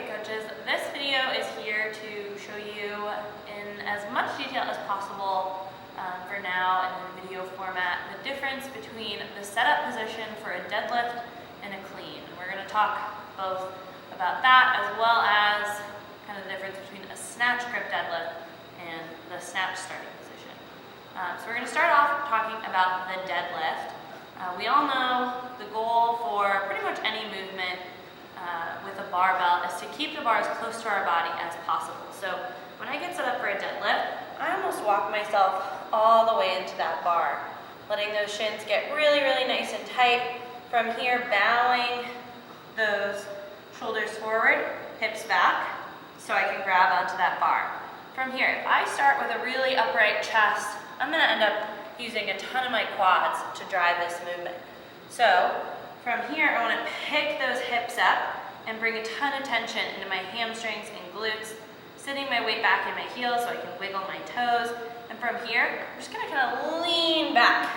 weight coaches. This video is here to show you in as much detail as possible for now in the video format the difference between the setup position for a deadlift and a clean. And we're going to talk both about that as well as kind of the difference between a snatch grip deadlift and the snatch starting position. So we're going to start off talking about the deadlift. We all know the goal for pretty much any movement with a barbell is to keep the bar as close to our body as possible. So when I get set up for a deadlift, I almost walk myself all the way into that bar, letting those shins get really, really nice and tight. From here, bowing those shoulders forward, hips back, so I can grab onto that bar. From here, if I start with a really upright chest, I'm going to end up using a ton of my quads to drive this movement. So from here, I want to pick those hips up and bring a ton of tension into my hamstrings and glutes, sitting my weight back in my heels so I can wiggle my toes. And from here, I'm just going to kind of lean back,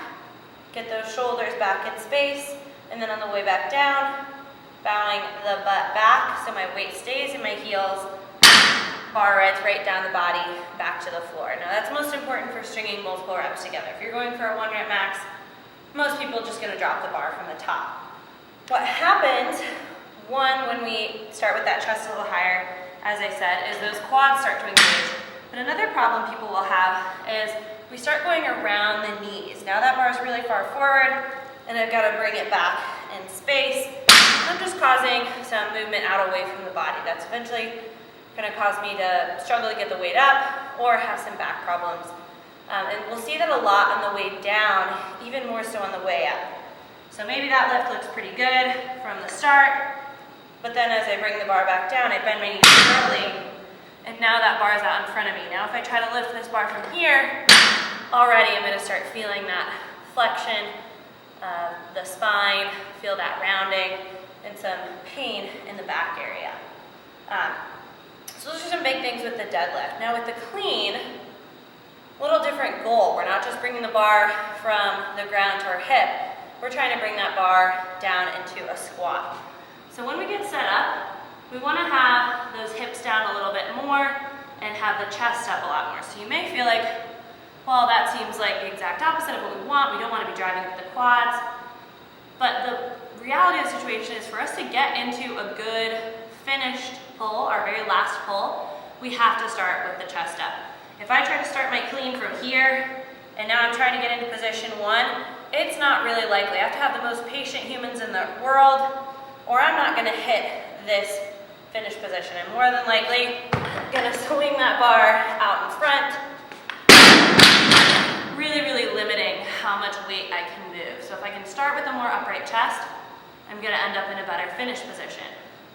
get those shoulders back in space, and then on the way back down, bowing the butt back so my weight stays in my heels, bar rides right down the body, back to the floor. Now that's most important for stringing multiple reps together. If you're going for a 1 rep max, most people are just going to drop the bar from the top. What happens, one, when we start with that chest a little higher, as I said, is those quads start to engage. But another problem people will have is we start going around the knees. Now that bar is really far forward, and I've got to bring it back in space. I'm just causing some movement out away from the body. That's eventually going to cause me to struggle to get the weight up or have some back problems. And we'll see that a lot on the way down, even more so on the way up. So maybe that lift looks pretty good from the start, but then as I bring the bar back down, I bend my knees early, and now that bar is out in front of me. Now if I try to lift this bar from here, already I'm going to start feeling that flexion of the spine, feel that rounding, and some pain in the back area. So those are some big things with the deadlift. Now with the clean, a little different goal. We're not just bringing the bar from the ground to our hip. We're trying to bring that bar down into a squat. So when we get set up, we want to have those hips down a little bit more and have the chest up a lot more. So you may feel like, well, that seems like the exact opposite of what we want. We don't want to be driving with the quads. But the reality of the situation is for us to get into a good finished pull, our very last pull, we have to start with the chest up. If I try to start my clean from here, and now I'm trying to get into position 1, it's not really likely. I have to have the most patient humans in the world, or I'm not going to hit this finished position. I'm more than likely going to swing that bar out in front, really, really limiting how much weight I can move. So if I can start with a more upright chest, I'm going to end up in a better finished position.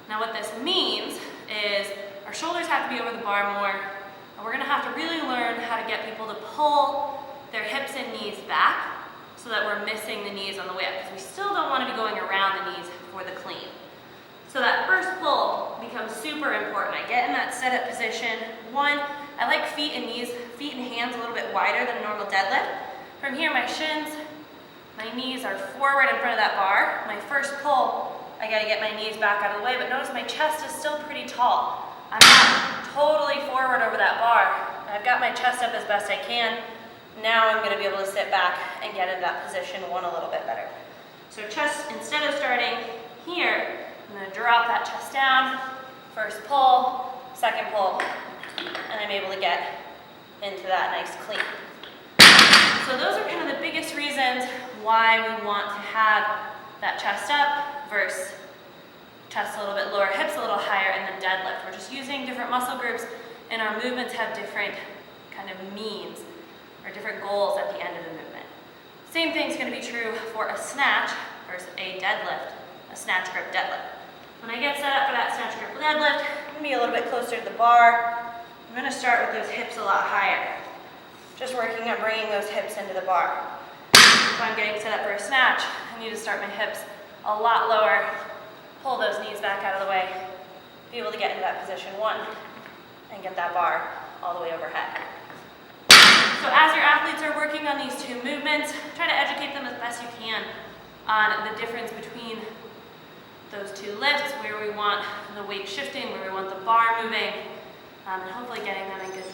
Now what this means is our shoulders have to be over the bar more, and we're going to have to really learn how to get people to pull their hips and knees back so that we're missing the knees on the way up, because we still don't want to be going around the knees for the clean. So that first pull becomes super important. I get in that setup position. 1, I like feet and hands a little bit wider than a normal deadlift. From here, my shins, my knees are forward in front of that bar. My first pull, I got to get my knees back out of the way, but notice my chest is still pretty tall. I'm not totally forward over that bar. I've got my chest up as best I can. Now I'm going to be able to sit back and get into that position 1 a little bit better. So chest, instead of starting here, I'm going to drop that chest down, first pull, second pull, and I'm able to get into that nice clean. So those are kind of the biggest reasons why we want to have that chest up versus chest a little bit lower, hips a little higher in the deadlift. We're just using different muscle groups, and our movements have different kind of means or different goals at the end of the movement. Same thing's going to be true for a snatch versus a deadlift, a snatch grip deadlift. When I get set up for that snatch grip deadlift, I'm going to be a little bit closer to the bar. I'm going to start with those hips a lot higher, just working on bringing those hips into the bar. If I'm getting set up for a snatch, I need to start my hips a lot lower, pull those knees back out of the way, be able to get into that position 1, and get that bar all the way overhead. So as your athletes are working on these 2 movements, try to educate them as best you can on the difference between those two lifts, where we want the weight shifting, where we want the bar moving, and hopefully getting them in good